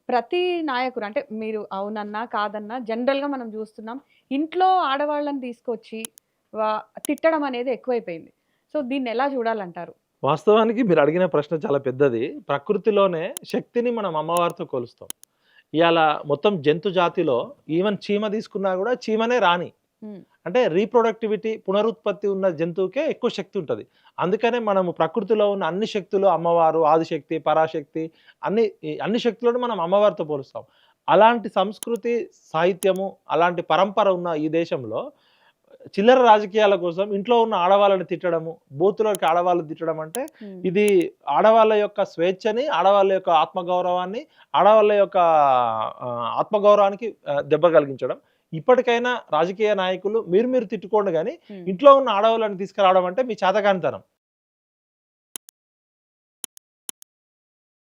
ప్రతి నాయకుడు అంటే మీరు అవునన్నా, కాదన్నా జనరల్‌గా మనం జూస్తున్నాం. ఇంట్లో ఆడవాళ్ళని తీసుకొచ్చి వా తిట్టడం అనేది ఎక్కువైపోయింది. సో, దీన్నెలా జూడాలంటారు? వాస్తవానికి మీరు అడిగిన ప్రశ్న చాలా పెద్దది. ప్రకృతిలోనే శక్తిని మనం అమ్మవారితో కొలుస్తాం. ఇయాల మొత్తం జంతు జాతిలో ఈవెన్ చీమ తీసుకున్నా గూడా చీమనే రాణి. హ్మ్. అంటే రీప్రొడక్టివిటీ పునరుత్పత్తి ఉన్న జంతువుకే ఎక్కువ శక్తి ఉంటది. అందుకనే మనము ప్రకృతిలో ఉన్న అన్ని శక్తులు అమ్మవారు, ఆదిశక్తి, పరాశక్తి అన్ని శక్తులను మనం అమ్మవారితో పోలుస్తాం. అలాంటి సంస్కృతి, సాహిత్యము, అలాంటి పరంపర ఉన్న ఈ దేశంలో చిల్లర రాజకీయాల కోసం ఇంట్లో ఉన్న ఆడవాళ్ళని తిట్టడము, బూతులోకి ఆడవాళ్ళని తిట్టడం అంటే హ్మ్. ఇది ఆడవాళ్ళ యొక్క స్వేచ్ఛని, ఆడవాళ్ళ యొక్క ఆత్మగౌరవాన్ని, ఆడవాళ్ళ యొక్క ఆత్మగౌరవానికి దెబ్బ కలిగించడం. ఇప్పటికైనా రాజకీయ నాయకులు మీరు తిట్టుకోండి గానీ, హ్మ్. ఇంట్లో ఉన్న ఆడవాళ్ళని తీసుకురావడం అంటే మీ చేతకానితనం.